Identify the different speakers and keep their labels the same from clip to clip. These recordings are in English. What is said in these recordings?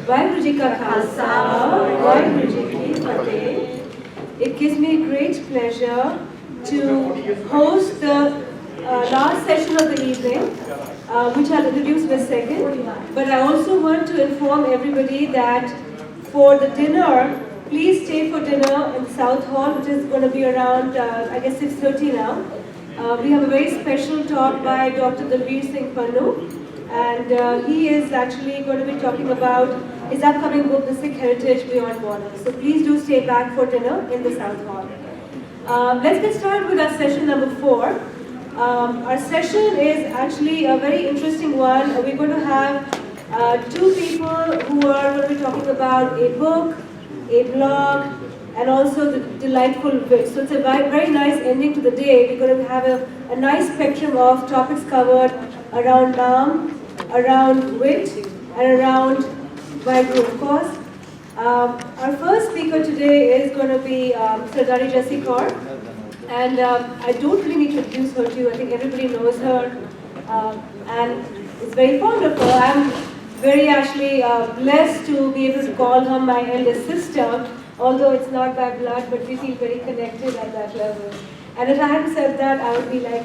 Speaker 1: वाहिगुरु जी का खालसा, वाहिगुरु जी की फतेह. It gives me great pleasure to host the last session of the evening, which I'll introduce in a second. But I also want to inform everybody that for the dinner, please stay for dinner in the South Hall, which is going to be around, I guess, 6:30 now. We have a very special talk by Dr. Dalveer Singh Pannu, and he is actually going to be talking about his upcoming book, The Sikh Heritage Beyond Borders. So please do stay back for dinner in the South Hall. Let's get started with our session number 4. Our session is actually a very interesting one. We're going to have 2 people who are going to be talking about a book, a blog, and also the delightful wit. So it's a very nice ending to the day. We're going to have a nice spectrum of topics covered around Naam, around wit, and around Vaiguru, of course. Our first speaker today is going to be Sardari Jessi Kaur. And I don't really need to introduce her to you. I think everybody knows her and is very fond of her. I'm very actually blessed to be able to call her my elder sister, although it's not by blood, but we feel very connected at that level. And if I hadn't said that, I would be like,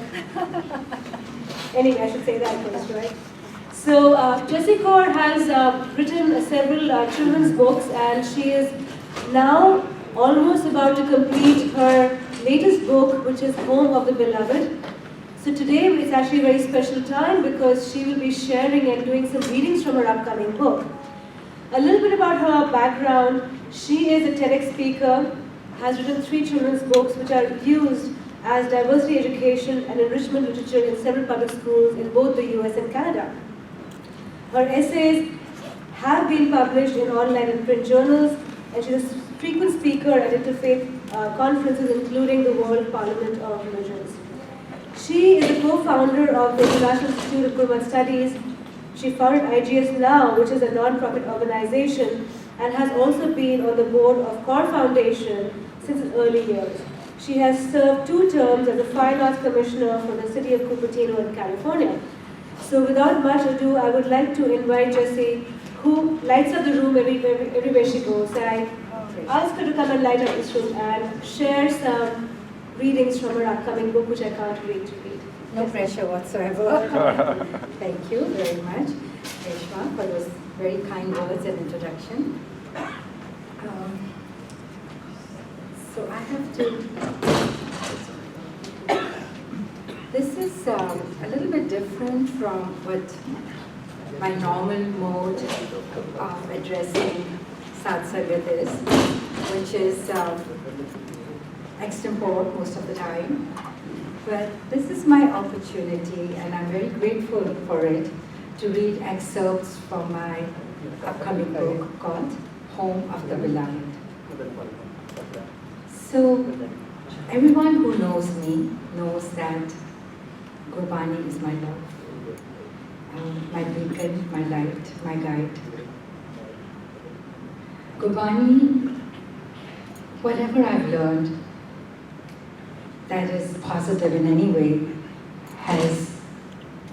Speaker 1: anyway, I should say that first, right? So Jessi Kaur has written several children's books, and she is now almost about to complete her latest book, which is Home of the Beloved. So today is actually a very special time because she will be sharing and doing some readings from her upcoming book. A little bit about her background. She is a TEDx speaker, has written 3 children's books which are used as diversity education and enrichment literature in several public schools in both the US and Canada. Her essays have been published in online and print journals, and she is a frequent speaker at interfaith conferences, including the World Parliament of Religions. She is a co-founder of the International Institute of Gurmat Studies. She founded IGS Now, which is a non-profit organization, and has also been on the board of Kaur Foundation since its early years. She has served 2 terms as a Fine Arts Commissioner for the city of Cupertino in California. So without much ado, I would like to invite Jessi, who lights up the room everywhere she goes. I ask her to come and light up this room and share some readings from her upcoming book, which I can't wait to read.
Speaker 2: No pressure whatsoever. Thank you very much, Reshma, for those very kind words and introduction. So I have to... This is a little bit different from what my normal mode of addressing Sad Sangat is, which is extempore most of the time. But this is my opportunity, and I'm very grateful for it, to read excerpts from my upcoming book called Home of the Beloved. So, everyone who knows me knows that Gurbani is my love, my beacon, my light, my guide. Gurbani, whatever I've learned that is positive in any way, has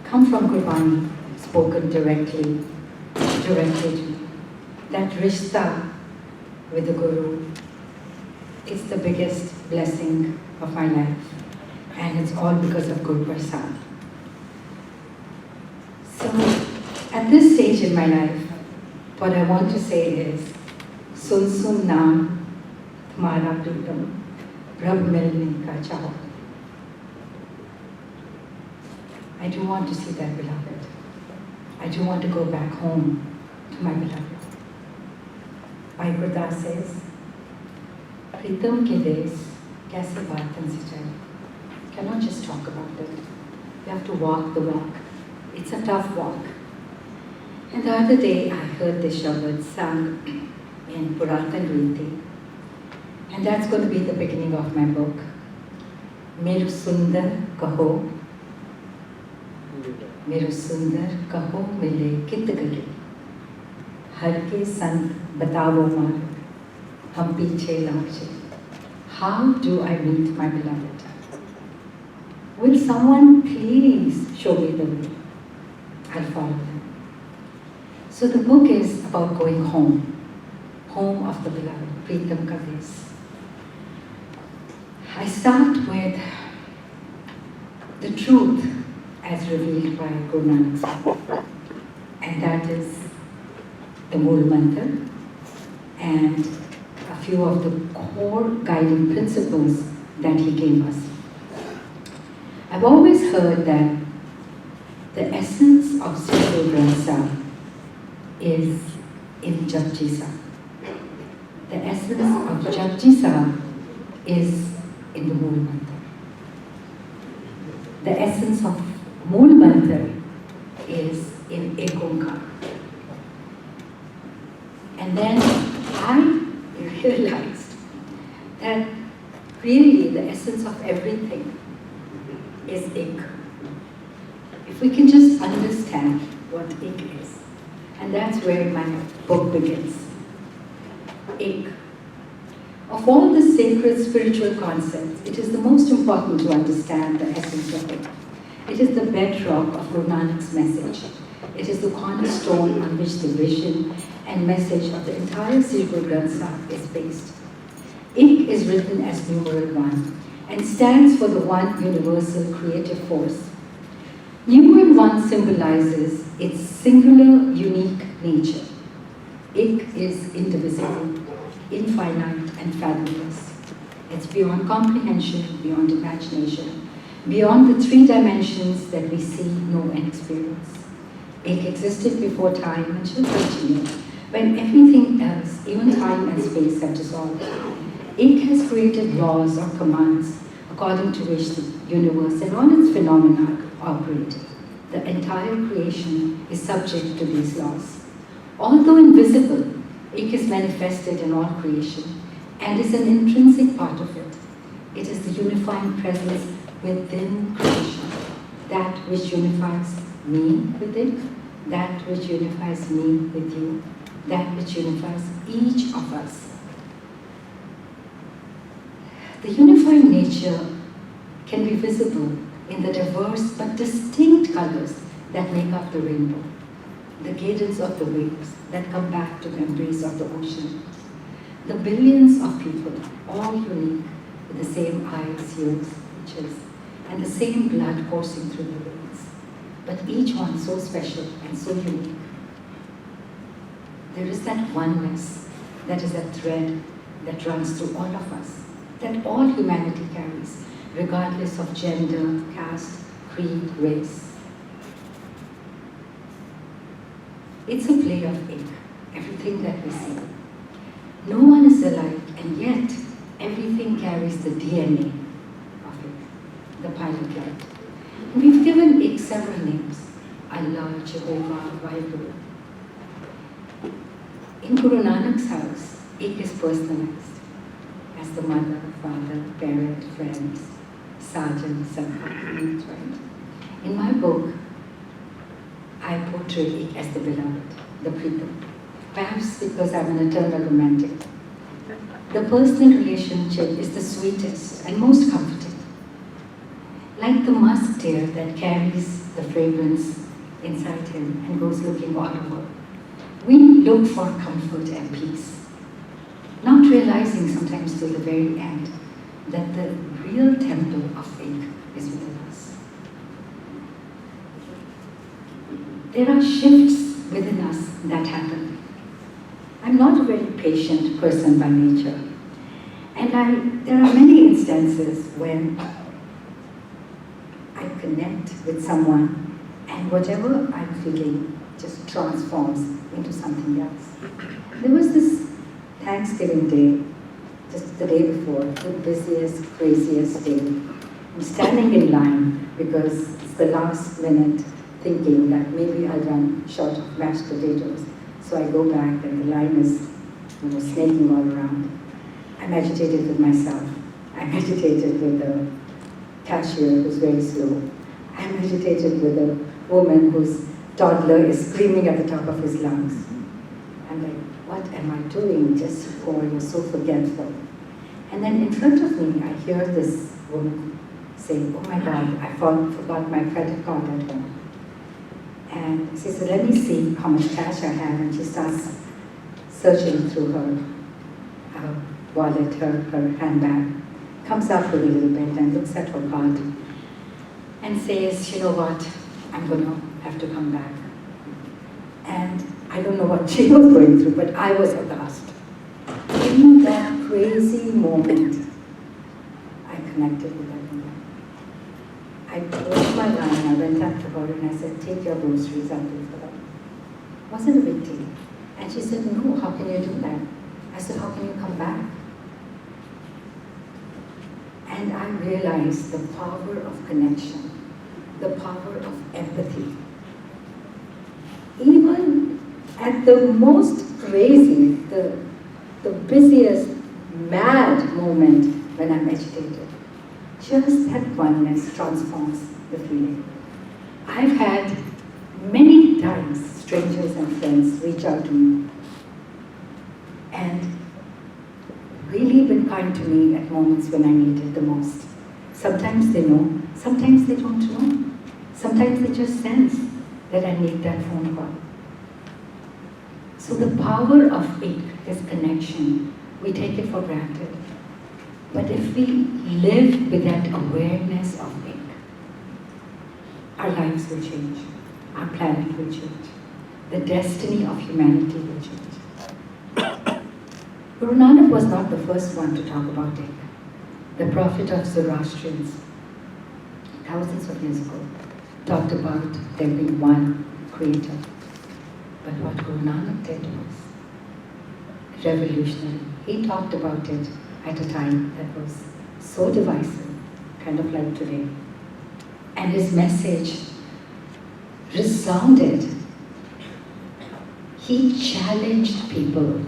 Speaker 2: come from Gurbani, spoken directly to me. That rishta with the Guru is the biggest blessing of my life. And it's all because of Guru Prasad. So, at this stage in my life, what I want to say is, Sun sun naam, tumhara pritam, Prabh milne ka chaho. I do want to see that beloved. I do want to go back home to my beloved. Bhai Gurdas says, Pritam ke des, kaise baatan se jaye. Cannot just talk about it. You have to walk the walk. It's a tough walk. And the other day I heard this shabad sung in Puratan Riti. And that's going to be the beginning of my book. Meru sundar kaho, Meru sundar kaho mile kit gale. Har ke sant batavo marg, hum piche lache. How do I meet my beloved? Will someone please show me the way? I'll follow them. So the book is about going home, home of the beloved, Pritam Ka Des. I start with the truth as revealed by Guru Nanak Sahib, and that is the Mool Mantra and a few of the core guiding principles that he gave us. I've always heard that the essence of Sri Guru Granth Sahib is in Japji Sahib. The essence of Japji Sahib is in the Mool Mantra. The essence of Mool Mantra is in Ek Onkar. And then I realized that really the essence of everything is Ik. If we can just understand what Ik is, and that's where my book begins. Ik. Of all the sacred spiritual concepts, it is the most important to understand the essence of it. It is the bedrock of Guru Nanak's message. It is the cornerstone on which the vision and message of the entire Sri Guru Granth Sahib is based. Ik is written as numeral 1 and stands for the one universal creative force. Numeral 1 symbolizes its singular, unique nature. Ik is indivisible, infinite and fathomless. It's beyond comprehension, beyond imagination, beyond the 3 dimensions that we see, know and experience. Ik existed before time and shall continue, when everything else, even time and space, have dissolved. Ik has created laws or commands according to which the universe and all its phenomena operate. The entire creation is subject to these laws. Although invisible, Ik is manifested in all creation and is an intrinsic part of it. It is the unifying presence within creation, that which unifies me with it, that which unifies me with you, that which unifies each of us. The unifying nature can be visible in the diverse but distinct colors that make up the rainbow, the cadence of the waves that come back to the embrace of the ocean, the billions of people, all unique, with the same eyes, ears, features, and the same blood coursing through the veins, but each one so special and so unique. There is that oneness that is a thread that runs through all of us, that all humanity carries, regardless of gender, caste, creed, race. It's a play of Ik, everything that we see. No one is alike, and yet everything carries the DNA of Ik, the pilot light. We've given Ik several names: Allah, Jehovah, Vaheguru. In Guru Nanak's house, Ik is personalized as the mother, father, parent, friends, sergeant, subordinate, right? In my book, I portray Ik as the beloved, the Pritam. Perhaps because I'm an eternal romantic. The personal relationship is the sweetest and most comforting. Like the musk deer that carries the fragrance inside him and goes looking all over. We look for comfort and peace, not realizing sometimes till the very end that the real temple of Ik is within us. There are shifts within us that happen. I'm not a very patient person by nature, and there are many instances when I connect with someone and whatever I'm feeling just transforms into something else. There was this Thanksgiving Day, just the day before, the busiest, craziest day. I'm standing in line because it's the last minute, thinking that maybe I'll run short of mashed potatoes. So I go back and the line is snaking all around. I'm agitated with myself. I'm agitated with the cashier who's very slow. I'm agitated with a woman whose toddler is screaming at the top of his lungs. I'm like, what am I doing? Just Kaur, you're so forgetful. And then in front of me, I hear this woman say, oh my God, I forgot my credit card at home. And she said, let me see how much cash I have. And she starts searching through her wallet, her handbag, comes up a little bit and looks at her card and says, you know what, I'm going to have to come back. And I don't know what she was going through, but I was aghast. In that crazy moment, I connected with that woman. I closed my line, I went up to her and I said, take your groceries, I'll pay for them. Wasn't a big deal. And she said, no, how can you do that? I said, how can you come back? And I realized the power of connection, the power of empathy. Even at the most crazy, the busiest, mad moment when I'm agitated, just that oneness transforms the feeling. I've had many times strangers and friends reach out to me and really been kind to me at moments when I need it the most. Sometimes they know, sometimes they don't know. Sometimes they just sense that I need that phone call. So the power of it is connection. We take it for granted. But if we live with that awareness of it, our lives will change. Our planet will change. The destiny of humanity will change. Guru Nanak was not the first one to talk about it. The prophet of Zoroastrians, thousands of years ago, talked about there being one creator. But what Guru Nanak did was revolutionary. He talked about it at a time that was so divisive, kind of like today. And his message resounded. He challenged people's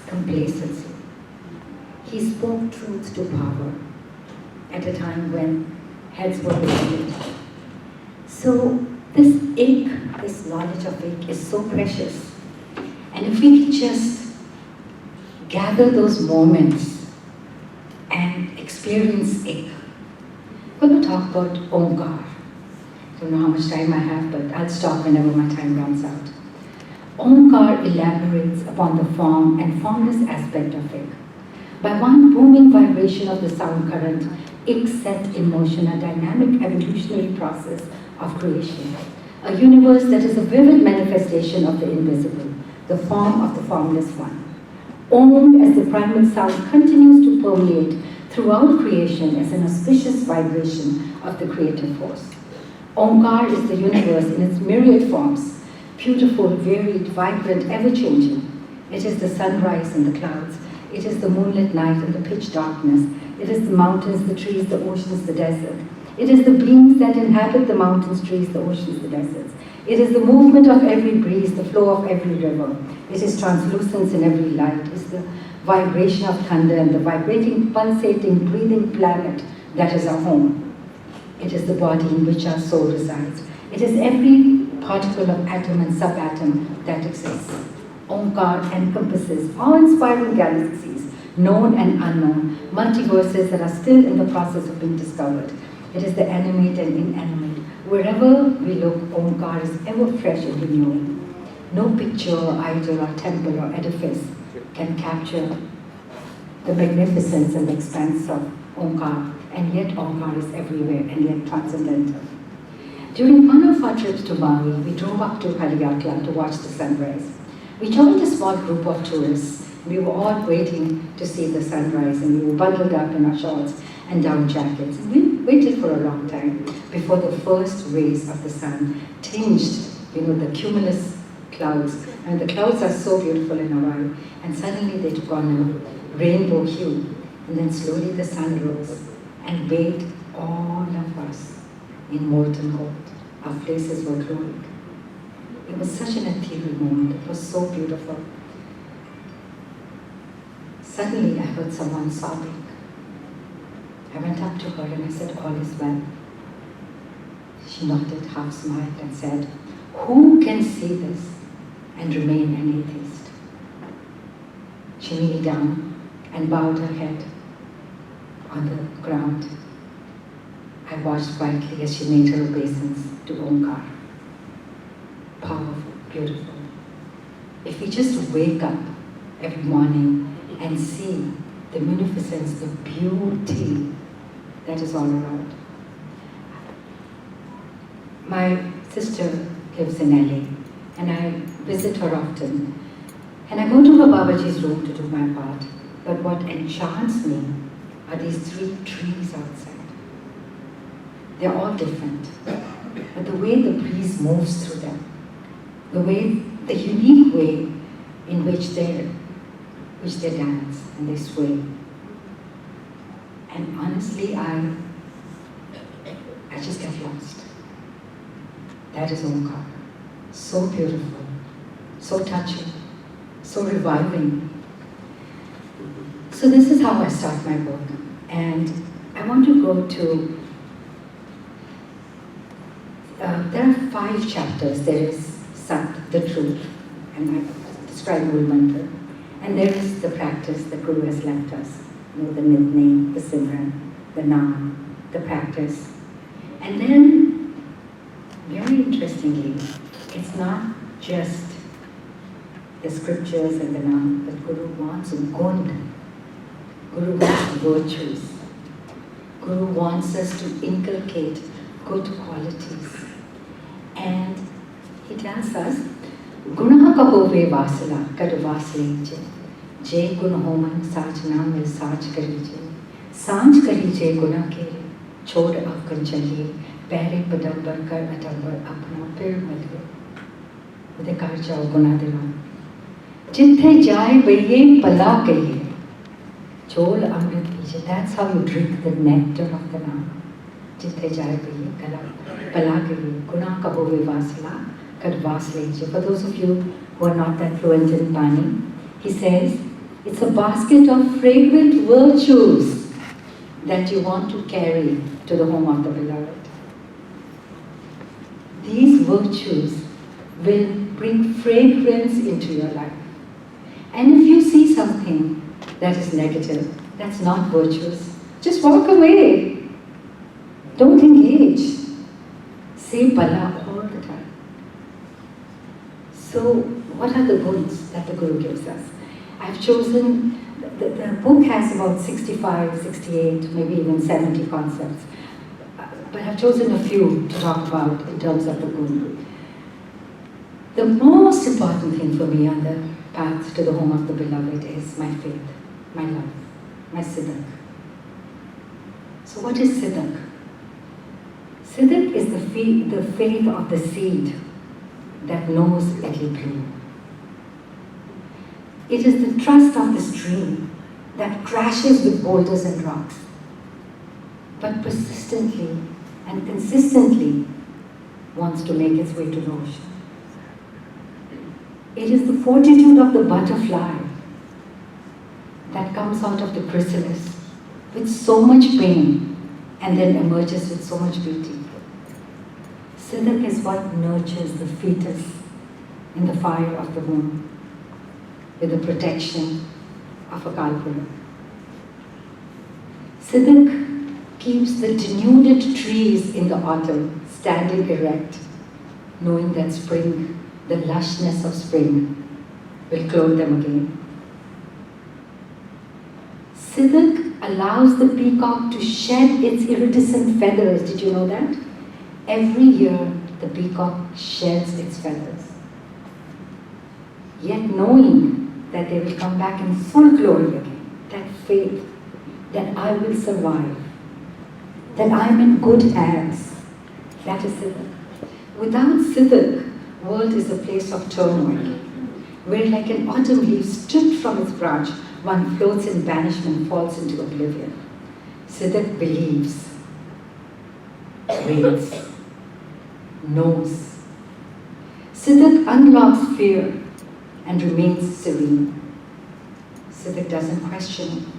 Speaker 2: complacency. He spoke truth to power at a time when heads were divided. So this ik, this knowledge of ik, is so precious. And if we could just gather those moments and experience ik. We're going to talk about Omkar. I don't know how much time I have, but I'll stop whenever my time runs out. Omkar elaborates upon the form and formless aspect of ik. By one booming vibration of the sound current, ik set in motion a dynamic evolutionary process of creation. A universe that is a vivid manifestation of the invisible, the form of the formless one. Om, as the primal sound, continues to permeate throughout creation as an auspicious vibration of the creative force. Omkar is the universe in its myriad forms, beautiful, varied, vibrant, ever-changing. It is the sunrise and the clouds. It is the moonlit night and the pitch darkness. It is the mountains, the trees, the oceans, the desert. It is the beings that inhabit the mountains, trees, the oceans, the deserts. It is the movement of every breeze, the flow of every river. It is translucence in every light. It is the vibration of thunder and the vibrating, pulsating, breathing planet that is our home. It is the body in which our soul resides. It is every particle of atom and subatom that exists. Omkar encompasses awe-inspiring galaxies, known and unknown, multiverses that are still in the process of being discovered. It is the animate and inanimate. Wherever we look, Omkar is ever fresh and renewing. No picture or idol or temple or edifice can capture the magnificence and the expanse of Omkar, and yet Omkar is everywhere and yet transcendental. During one of our trips to Maui, we drove up to Haleakala to watch the sunrise. We joined a small group of tourists. We were all waiting to see the sunrise, and we were bundled up in our shorts and down jackets. And we waited for a long time before the first rays of the sun tinged, the cumulus clouds. And the clouds are so beautiful in Hawaii. And suddenly they took on a rainbow hue. And then slowly the sun rose and bathed all of us in molten gold. Our faces were glowing. It was such an ethereal moment. It was so beautiful. Suddenly I heard someone sobbing. I went up to her and I said, all is well. She nodded, half smiled and said, who can see this and remain an atheist? She kneeled down and bowed her head on the ground. I watched quietly as she made her obeisance to Omkar. Powerful, beautiful. If we just wake up every morning and see the munificence, the beauty that is all around. My sister lives in LA and I visit her often. And I go to her Babaji's room to do my part. But what enchants me are these 3 trees outside. They're all different. But the way the breeze moves through them, the unique way in which they dance and they sway. And honestly, I just get lost. That is Omkar. So beautiful, so touching, so reviving. So this is how I start my book. And I want to go to, there are 5 chapters. There is Sat, the truth, and I describe Guru Mantra. And there is the practice the Guru has left us. You know, the name, the Simran, the Naam, the practice. And then, very interestingly, it's not just the scriptures and the Naam, but Guru wants Gund. Guru wants virtues. Guru wants us to inculcate good qualities. And he tells us, Gunaha kahove vasala, kad vasleje. Je gun homan sach naam il sach karije. Sanch karije guna kere. Chod avkan chaliye. Pehre padambar kar atambar apna pir malye. Ude kar jao guna divan. Jithe jaye baiye pala kariye. Chol amrit pije. That's how you drink the nectar of the Naam. Jithe jaye baiye pala kariye. Guna kahove vasala. For those of you who are not that fluent in Bani, he says, it's a basket of fragrant virtues that you want to carry to the home of the beloved. These virtues will bring fragrance into your life. And if you see something that is negative, that's not virtuous, just walk away. Don't engage. Say Bala all the time. So, what are the guns that the Guru gives us? I've chosen, the book has about 65, 68, maybe even 70 concepts. But I've chosen a few to talk about in terms of the Guru. The most important thing for me on the path to the home of the beloved is my faith, my love, my Siddhak. So what is Siddhak? Siddhak is the faith of the seed that knows it'll bloom. It is the trust of the stream that crashes with boulders and rocks, but persistently and consistently wants to make its way to the ocean. It is the fortitude of the butterfly that comes out of the chrysalis with so much pain and then emerges with so much beauty. Siddhak is what nurtures the fetus in the fire of the womb with the protection of a kalpana. Siddhak keeps the denuded trees in the autumn standing erect, knowing that spring, the lushness of spring, will clothe them again. Siddhak allows the peacock to shed its iridescent feathers. Did you know that? Every year, the peacock sheds its feathers. Yet knowing that they will come back in full glory again, that faith that I will survive, that I am in good hands, that is Siddhak. Without Siddhak, world is a place of turmoil, where like an autumn leaf stripped from its branch, one floats in banishment, falls into oblivion. Siddhak believes, waits, knows. Siddhak unlocks fear and remains serene. Siddhak doesn't question.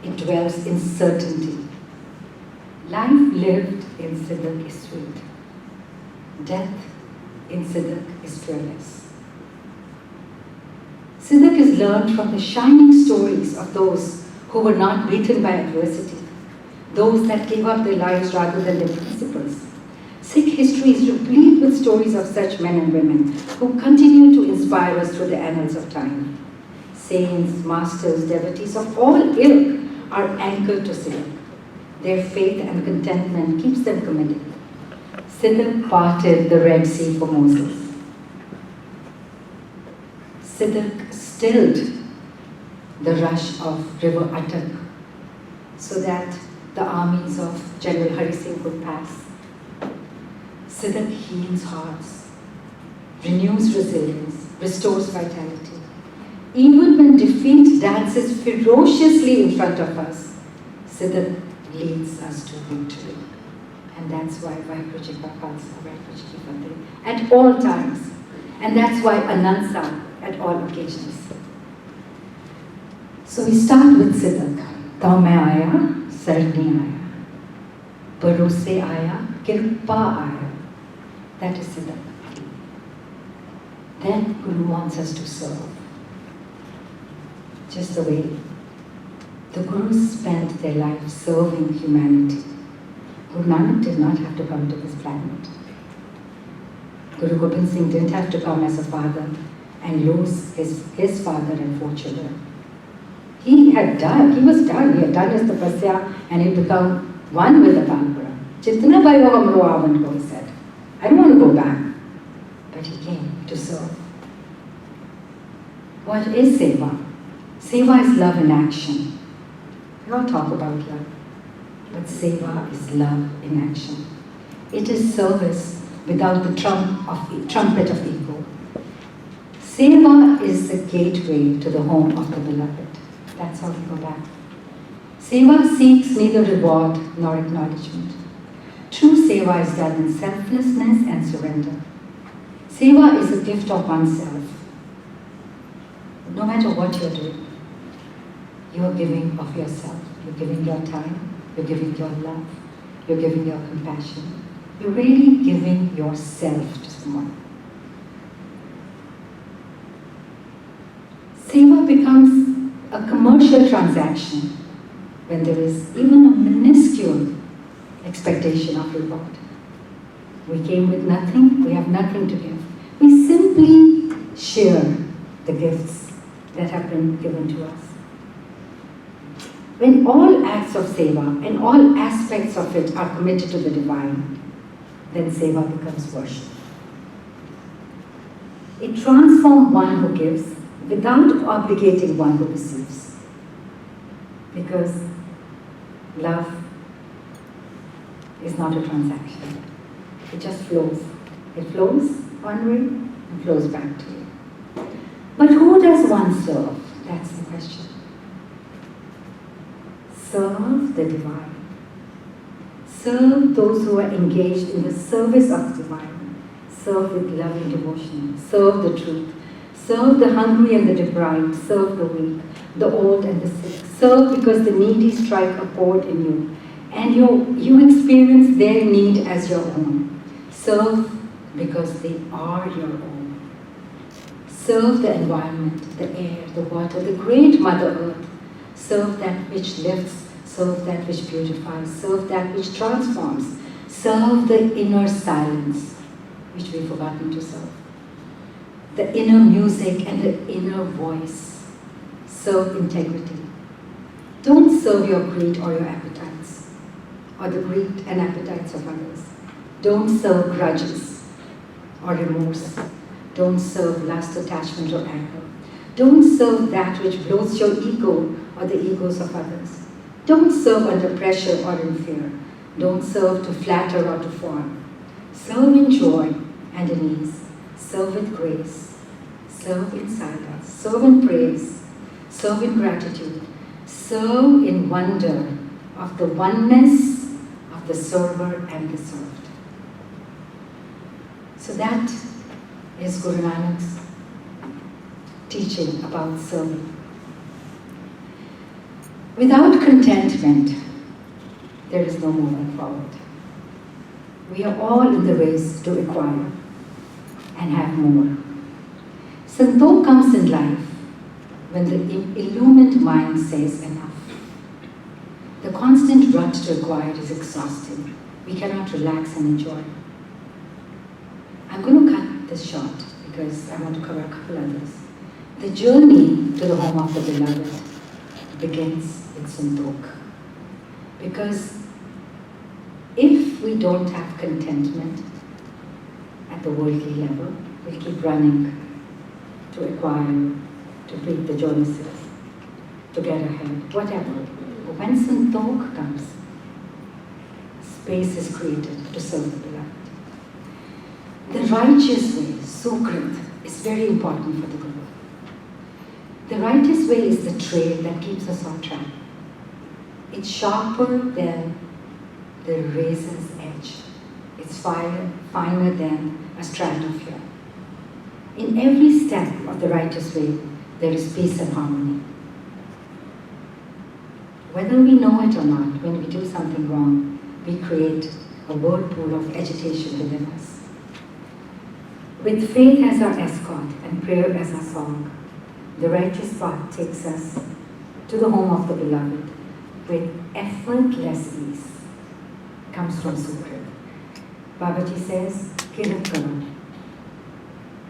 Speaker 2: It dwells in certainty. Life lived in Siddhak is sweet. Death in Siddhak is fearless. Siddhak is learned from the shining stories of those who were not beaten by adversity, those that gave up their lives rather than their principles. Sikh history is replete with stories of such men and women who continue to inspire us through the annals of time. Saints, masters, devotees of all ilk are anchored to Siddhak. Their faith and contentment keeps them committed. Siddhak parted the Red Sea for Moses. Siddhak stilled the rush of river Attak so that the armies of General Hari Singh could pass. Siddhak heals hearts, renews resilience, restores vitality. Even when defeat dances ferociously in front of us, Siddhak leads us to victory. And that's why Vaheguru Ka Khalsa, Vaheguru Ji Ki Fateh at all times. And that's why Anansa at all occasions. So we start with Siddhak. Tau main aaya, sarni aaya. Barose aaya, kirpa aaya. That is Siddhak. Then Guru wants us to serve. Just the way the Gurus spent their life serving humanity. Guru Nanak did not have to come to this planet. Guru Gobind Singh didn't have to come as a father and lose his father and 4 children. He was done, he had done his tapasya and he become one with the Pampura. Chitna bhaiyo hamro avan ko, he said. I don't want to go back. But he came to serve. What is Seva? Seva is love in action. We all talk about love, but Seva is love in action. It is service without the trumpet of ego. Seva is the gateway to the home of the beloved. That's how we go back. Seva seeks neither reward nor acknowledgement. True Seva is done in selflessness and surrender. Seva is a gift of oneself. No matter what you're doing, you are giving of yourself. You're giving your time, you're giving your love, you're giving your compassion. You're really giving yourself to someone. Seva becomes a commercial transaction when there is even a minuscule expectation of reward. We came with nothing, we have nothing to give. We simply share the gifts that have been given to us. When all acts of Seva and all aspects of it are committed to the divine, then Seva becomes worship. It transforms one who gives without obligating one who receives. Because love is not a transaction. It just flows. It flows one way and flows back to you. But who does one serve? That's the question. Serve the divine. Serve those who are engaged in the service of the divine. Serve with loving devotion. Serve the truth. Serve the hungry and the deprived. Serve the weak, the old and the sick. Serve because the needy strike a chord in you and you experience their need as your own. Serve because they are your own. Serve the environment, the air, the water, the great Mother Earth. Serve that which lifts, serve that which beautifies, serve that which transforms. Serve the inner silence, which we've forgotten to serve. The inner music and the inner voice. Serve integrity. Don't serve your greed or your appetites, or the greed and appetites of others. Don't serve grudges or remorse. Don't serve lust, attachment, or anger. Don't serve that which bloats your ego or the egos of others. Don't serve under pressure or in fear. Don't serve to flatter or to fawn. Serve in joy and in ease. Serve with grace. Serve in silence. Serve in praise. Serve in gratitude. Serve in wonder of the oneness of the server and the served. So that is Guru Nanak's teaching about serving. Without contentment, there is no moving forward. We are all in the race to acquire and have more. Santok comes in life when the illumined mind says enough. The constant rut to acquire is exhausting. We cannot relax and enjoy. I'm going to cut this short because I want to cover a couple others. The journey to the home of the beloved begins with Santokh. Because if we don't have contentment at the worldly level, we'll keep running to acquire, to break the joynesses, to get ahead, whatever. But when Santokh comes, space is created to serve the beloved. The righteous way, Sukrit, is very important for the Guru. The righteous way is the trail that keeps us on track. It's sharper than the razor's edge. It's finer than a strand of hair. In every step of the righteous way, there is peace and harmony. Whether we know it or not, when we do something wrong, we create a whirlpool of agitation within us. With faith as our escort and prayer as our song, the righteous path takes us to the home of the beloved with effortless ease. Comes from Sukrit. Babaji says, Kirat Karo.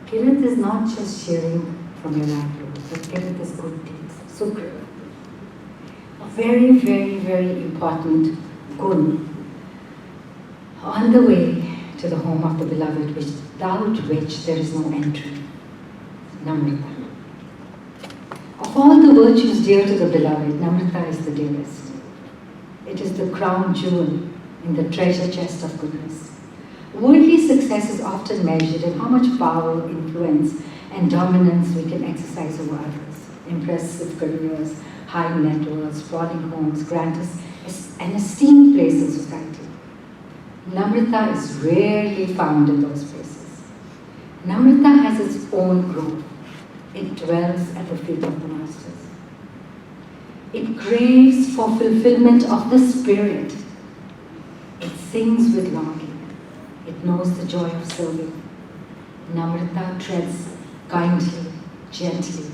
Speaker 2: Kirat is not just sharing from your livelihood, but Kirat is good deeds. Sukrit. A very, very, very important gun on the way to the home of the beloved, without which there is no entry. Namrata. Of all the virtues dear to the beloved, Namrata is the dearest. It is the crown jewel in the treasure chest of goodness. Worldly success is often measured in how much power, influence, and dominance we can exercise over others. Impressive careers, high net worths, sprawling homes grant us an esteemed place in society. Namrata is rarely found in those places. Namrata has its own grove. It dwells at the feet of the masters. It craves for fulfillment of the spirit. It sings with longing. It knows the joy of serving. Namrata treads kindly, gently,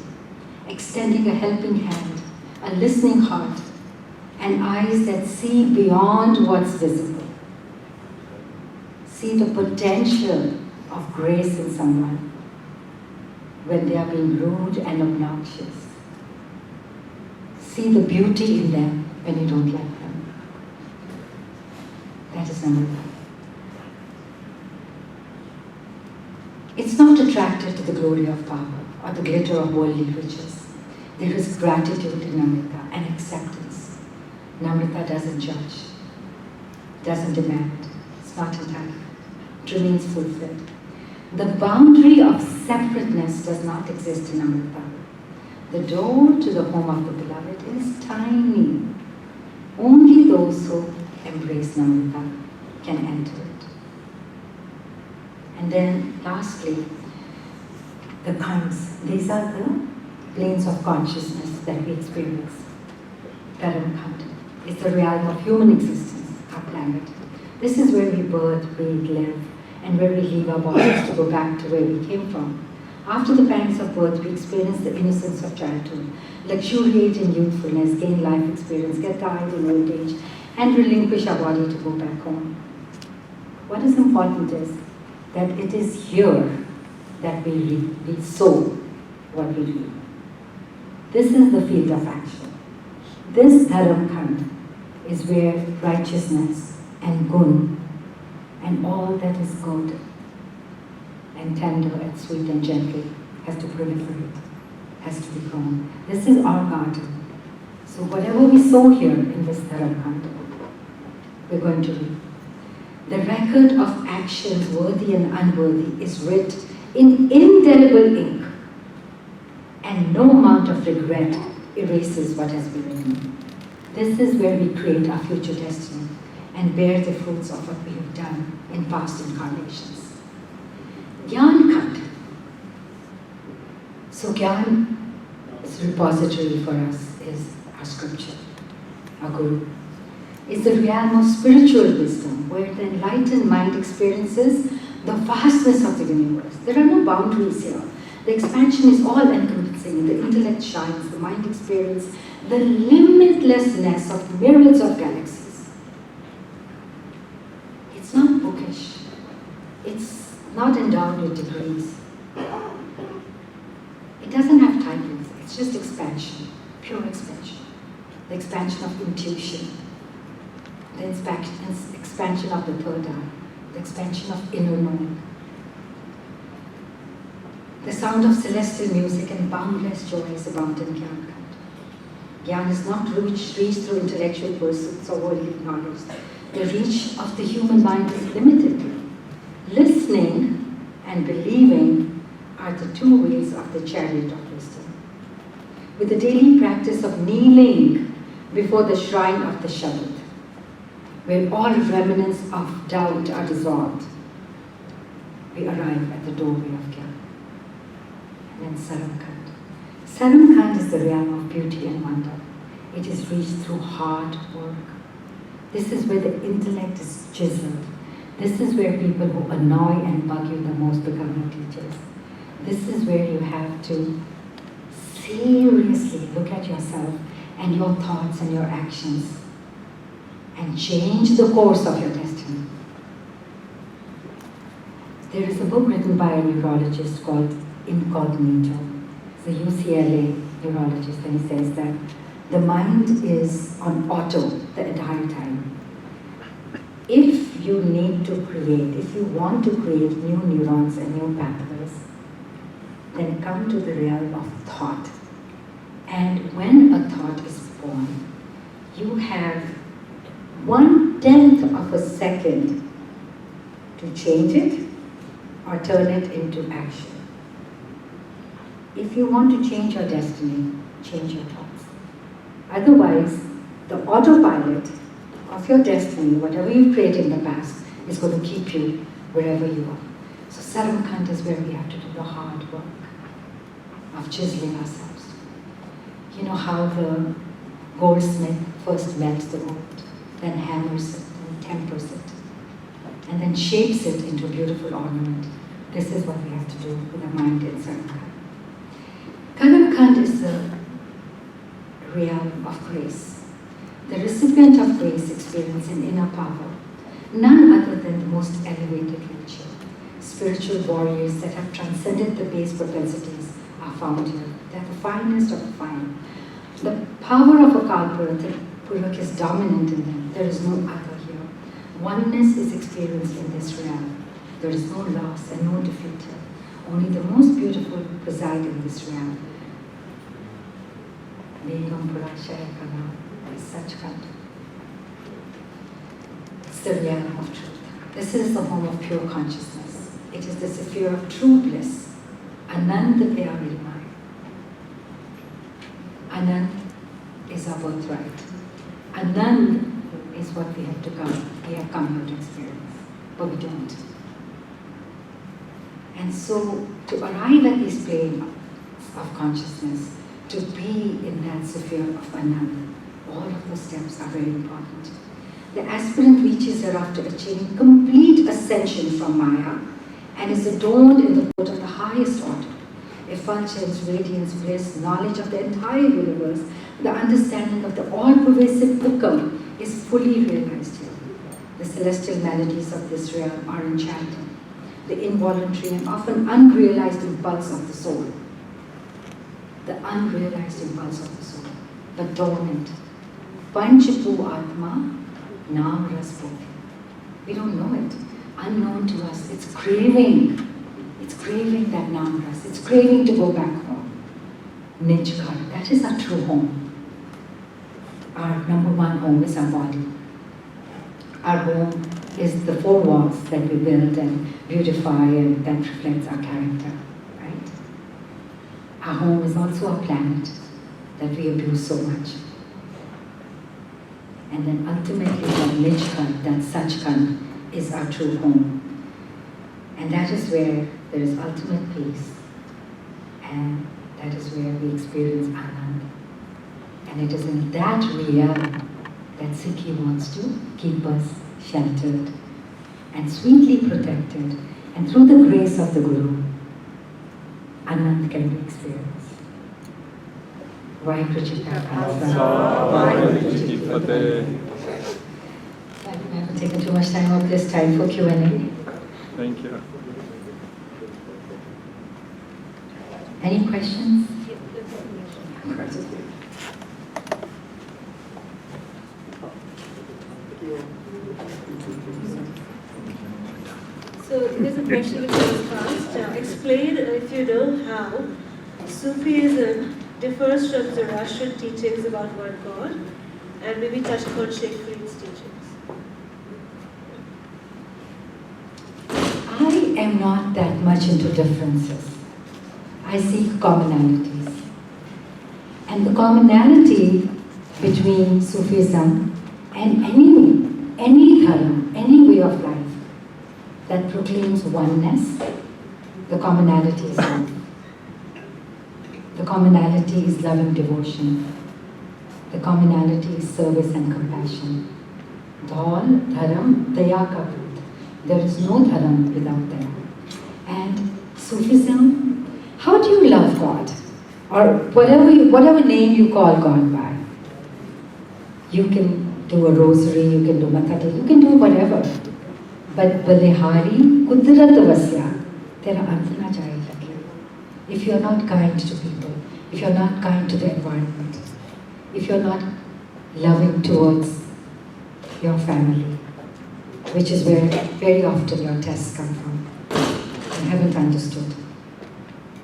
Speaker 2: extending a helping hand, a listening heart, and eyes that see beyond what's visible. See the potential of grace in someone when they are being rude and obnoxious. See the beauty in them when you don't like them. That is Namrata. It's not attracted to the glory of power or the glitter of worldly riches. There is gratitude in Namrata and acceptance. Namrata doesn't judge, doesn't demand, it's not entitled. It remains fulfilled. The boundary of separateness does not exist in Namrata. The door to the home of the beloved is tiny. Only those who embrace Namrata can enter it. And then lastly, the khands. These are the planes of consciousness that we experience. Dharam Khand is the realm of human existence, our planet. This is where we birth, breathe, live, and where we leave our bodies to go back to where we came from. After the pangs of birth, we experience the innocence of childhood, luxuriate in youthfulness, gain life experience, get tired in old age, and relinquish our body to go back home. What is important is that it is here that we sow what we reap. This is the field of action. This Dharam Khand is where righteousness and gun and all that is good and tender and sweet and gentle has to proliferate, has to be grown. This is our garden. So whatever we sow here in this Dharam Khand, we're going to reap. The record of actions worthy and unworthy is writ in indelible ink, and no amount of regret erases what has been written. This is where we create our future destiny and bear the fruits of what we have done in past incarnations. Gyan Khand. So Gyan's repository for us is our scripture, our Guru. It's the realm of spiritual wisdom where the enlightened mind experiences the vastness of the universe. There are no boundaries here. The expansion is all encompassing. The intellect shines, the mind experiences the limitlessness of myriads of galaxies. It's not bookish. It's not endowed with degrees. It doesn't have It's just expansion, pure expansion. The expansion of intuition, the expansion of the third eye, the expansion of inner knowing. The sound of celestial music and boundless joy is abound in Gyan Kand. Gyan is not reached through intellectual pursuits or worldly knowledge. The reach of the human mind is limited. Listening and believing are the two wheels of the chariot of wisdom. With the daily practice of kneeling before the shrine of the Shabad, where all remnants of doubt are dissolved, we arrive at the doorway of Gyan. And then Saramkand. Saramkand is the realm of beauty and wonder. It is reached through hard work. This is where the intellect is chiseled. This is where people who annoy and bug you the most become your teachers. This is where you have to seriously look at yourself and your thoughts and your actions and change the course of your destiny. There is a book written by a neurologist called Incognito. It's a UCLA neurologist, and he says that the mind is on auto the entire time. If you need to create, if you want to create new neurons and new pathways, then come to the realm of thought. And when a thought is born, you have 1/10 of a second to change it or turn it into action. If you want to change your destiny, change your thoughts. Otherwise, the autopilot of your destiny, whatever you've created in the past, is going to keep you wherever you are. So Saramkand is where we have to do the hard work of chiseling ourselves. You know how the goldsmith first melts the gold, then hammers it, and tempers it, and then shapes it into a beautiful ornament. This is what we have to do with the mind in Saramkand. Karamkand is the realm of grace. The recipient of grace experiences an inner power, none other than the most elevated nature. Spiritual warriors that have transcended the base propensities are found here. They are the finest of the fine. The power of a Kalpurak is dominant in them. There is no other here. Oneness is experienced in this realm. There is no loss and no defeat here. Only the most beautiful reside in this realm. Is such kind. It's the realm of truth. This is the home of pure consciousness. It is the sphere of true bliss. Anand Pyarimai. Anand is our birthright. Anand is what we have to come. We have come here to experience, but we don't. And so, to arrive at this plane of consciousness, to be in that sphere of Anand, all of those steps are very important. The aspirant reaches thereafter achieving complete ascension from Maya and is adorned in the court of the highest order. Effulgence, radiance, bliss, knowledge of the entire universe, the understanding of the all-pervasive Hukam is fully realized here. The celestial melodies of this realm are enchanting. The involuntary and often unrealized impulse of the soul. The unrealized impulse of the soul, but dormant. Panchapu Atma, Nam Ras Bhoti. We don't know it. Unknown to us. It's craving. It's craving that Nam Ras. It's craving to go back home. Nij Ghar. That is our true home. Our number one home is our body. Our home is the four walls that we build and beautify and that reflects our character. Right? Our home is also a planet that we abuse so much. And then ultimately that Nijkant, that Sachkant is our true home. And that is where there is ultimate peace. And that is where we experience Anand. And it is in that realm that Sikhi wants to keep us sheltered and sweetly protected. And through the grace of the Guru, Anand can be experienced. Vaheguru Ji Ka Khalsa, Vaheguru Ji Ki Fateh. I haven't taken too much time of this time for Q&A.
Speaker 3: Thank you.
Speaker 2: Any questions?
Speaker 1: So here's a question which was asked. Explain, if you know, how Sufism differs from Zoroastrian teachings about one God, and maybe touch upon Sheikh Farid's teachings.
Speaker 2: I am not that much into differences. I seek commonalities. And the commonality between Sufism and any dharma, any way of life that proclaims oneness, the commonality is love. The commonality is love and devotion. The commonality is service and compassion. Dhal, dharam, daya ka bhoot. There is no dharam without daya. And Sufism, how do you love God? Or whatever name you call God by. You can do a rosary, you can do mathata, you can do whatever. But balihari kudrat vasya, tera arth na jaye lage. If you're not kind to people, if you're not kind to the environment, if you're not loving towards your family, which is where very often your tests come from, you haven't understood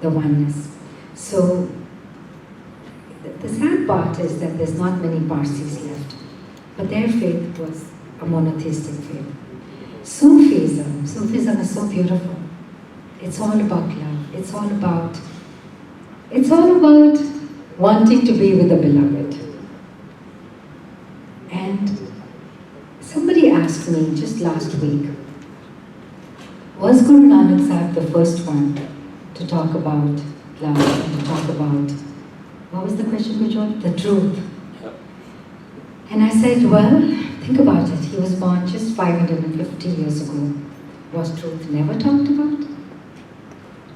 Speaker 2: the oneness. So the sad part is that there's not many Parsis left, but their faith was a monotheistic faith. Sufism is so beautiful. It's all about love. It's all about wanting to be with the beloved. And somebody asked me just last week, was Guru Nanak Sahib the first one to talk about love and to talk about, what was the question, Gujot? The truth. And I said, well, think about it. He was born just 550 years ago. Was truth never talked about?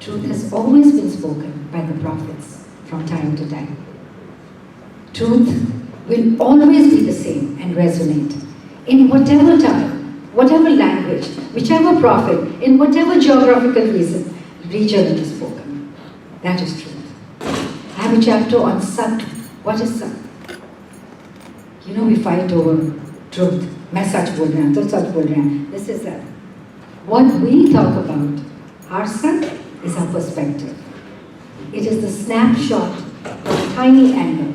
Speaker 2: Truth has always been spoken by the prophets from time to time. Truth will always be the same and resonate in whatever time, whatever language, whichever prophet, in whatever geographical region it is spoken. That is truth. I have a chapter on Sat. What is Sat? You know, we fight over truth. मैं सच बोल रहा हूँ, तो सच बोल रहा हूँ. This is that. What we talk about, our Sat, is our perspective. It is the snapshot of a tiny angle.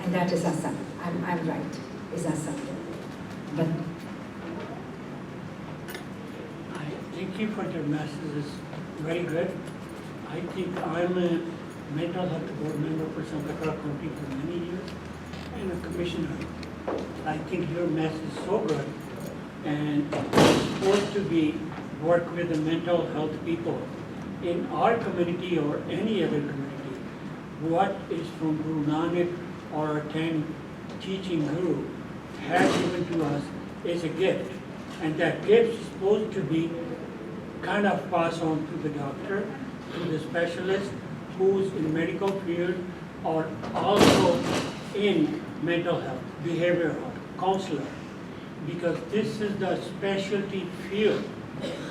Speaker 2: And that is our Sat. I'm right, is our Sat. But
Speaker 3: thank you for your message. It's very good. I think I'm a mental health board member for Santa Clara County for many years and a commissioner. I think your message is so good, and it's supposed to be work with the mental health people in our community or any other community. What is from Guru Nanak or 10 teaching guru has given to us is a gift, and that gift is supposed to be kind of passed on to the doctor, to the specialist who's in medical field or also in mental health, behavioral counselor, because this is the specialty field,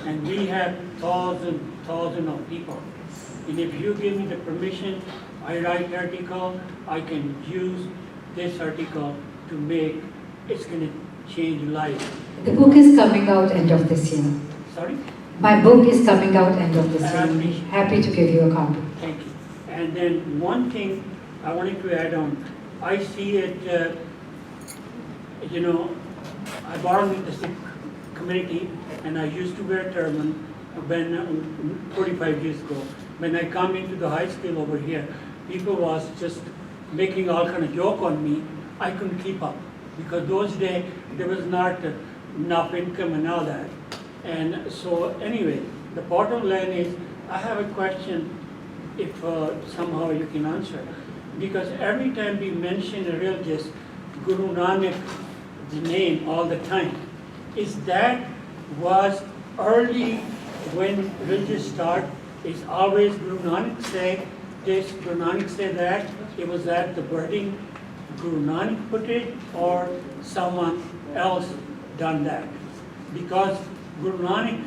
Speaker 3: and we have thousands of people. And if you give me the permission, I write article, I can use this article to make, it's going to change life.
Speaker 2: the book is coming out end of this year.
Speaker 3: Sorry?
Speaker 2: My book is coming out end of this year.
Speaker 3: Happy.
Speaker 2: Happy to give you a copy.
Speaker 3: Thank you. And then one thing I wanted to add on, I see it, I born with the Sikh community, and I used to wear turban when 45 years ago. When I come into the high school over here, people was just making all kind of joke on me. I couldn't keep up because those days there was not enough income and all that. And so anyway, the bottom line is, I have a question, if somehow you can answer. Because every time we mention a religious, Guru Nanak, the name all the time, is that was early when religious start, is always Guru Nanak say this, Guru Nanak say that, it was that the wording Guru Nanak put it or someone else done that? Because Guru Nanak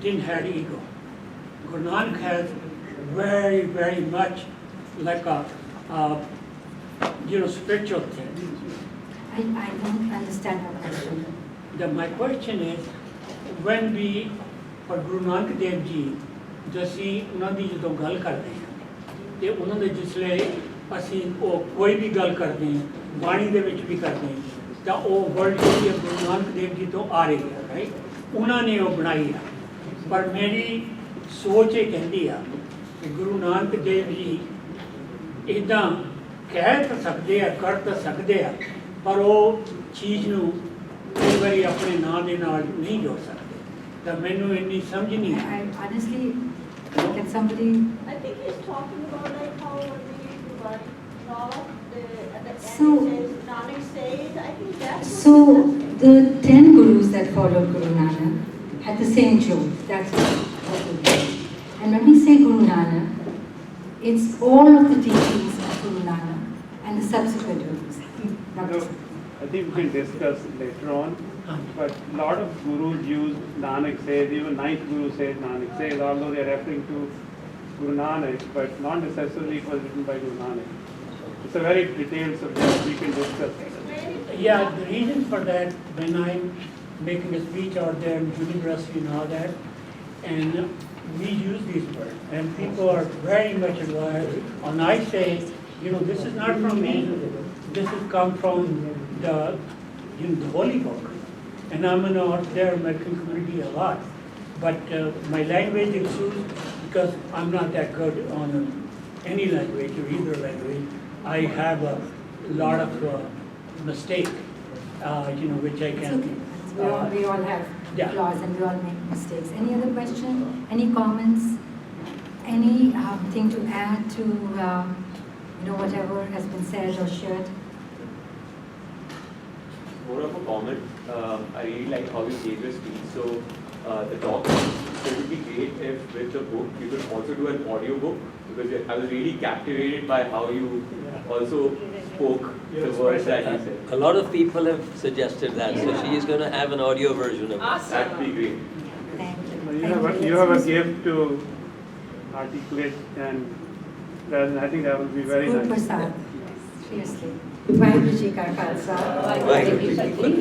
Speaker 3: didn't have ego. Guru Nanak has very much like a spiritual things.
Speaker 2: I don't understand your question.
Speaker 3: My question is, when we, for Guru Nanak Dev Ji, ਅਸੀਂ ਉਹਨਾਂ ਦੀ ਜਦੋਂ ਗੱਲ ਕਰਦੇ ਹਾਂ ਤੇ ਉਹਨਾਂ ਦੇ ਜਿਸਲੇ ਅਸੀਂ ਉਹ ਕੋਈ ਵੀ ਗੱਲ ਕਰਦੇ ਹਾਂ ਬਾਣੀ ਦੇ ਵਿੱਚ ਵੀ ਕਰਦੇ ਹਾਂ ਤਾਂ ਉਹ ਵਰਡ ਜਿਹੜੀ ਹੈ ਗੁਰੂ ਨਾਨਕ ਦੇਵ ਜੀ ਤੋਂ ਆ ਰਹੀ ਹੈ, ਰਾਈਟ? ਉਹਨਾਂ ਨੇ ਉਹ ਬਣਾਈ ਆ। ਪਰ ਮੇਰੀ ਸੋਚ ਇਹ ਕਹਿੰਦੀ ਆ ਕਿ ਗੁਰੂ ਨਾਨਕ ਦੇਵ ਜੀ ਇੱਦਾਂ ਕਹਿ ਤਾਂ ਸਕਦੇ ਆ, ਕਰ ਤਾਂ ਸਕਦੇ ਆ, ਪਰ ਉਹ ਚੀਜ਼ ਨੂੰ ਕਈ ਵਾਰੀ ਆਪਣੇ ਨਾਂ ਦੇ ਨਾਲ ਨਹੀਂ ਜੋੜ ਸਕਦੇ। ਤਾਂ ਮੈਨੂੰ ਇੰਨੀ ਸਮਝ ਨਹੀਂ ਆ।
Speaker 2: Honestly, can somebody?
Speaker 4: I think he's talking about like how when we read the Bani, at the end
Speaker 2: So-
Speaker 4: it says, Nanak says, I think that's
Speaker 2: So the 10 gurus that followed Guru Nanak had the same jyot. That's what we do. And when we say Guru Nanak, it's all of the teachings of Guru Nanak and the subsequent gurus. Not
Speaker 5: No, I think we can discuss later on, but a lot of gurus use Nanak says, even ninth guru says Nanak says, although they are referring to Guru Nanak, but not necessarily it was written by Guru Nanak. It's a very detailed subject, we can discuss it.
Speaker 3: Yeah, the reason for that, when I'm making a speech out there in university and all that, and we use these words, and people are very much aware, and I say, this is not from me, this has come from the Holy Book, and I'm in the American community a lot, but my language issues, because I'm not that good on any language or either language, I have a lot of mistake, which I
Speaker 2: It's
Speaker 3: can.
Speaker 2: okay. We all have
Speaker 3: Yeah.
Speaker 2: flaws and we all make mistakes. Any other question? Any comments? Any thing to add to whatever has been said or shared?
Speaker 6: More of a comment. I really like how you gave your speech. So the talk, it would be great if with the book you could also do an audio book, because I was really captivated by how you also spoke the words that you said.
Speaker 7: A lot of people have suggested that, so she is going to have an audio version of it.
Speaker 6: That'd be great.
Speaker 2: Thank you.
Speaker 5: You
Speaker 2: Thank
Speaker 5: have you have a gift to articulate, and I think that would be very
Speaker 2: Good
Speaker 5: nice.
Speaker 2: prasad. Seriously. Vaheguru Ji Ka Khalsa.
Speaker 7: Vaheguru Ji ki Fateh.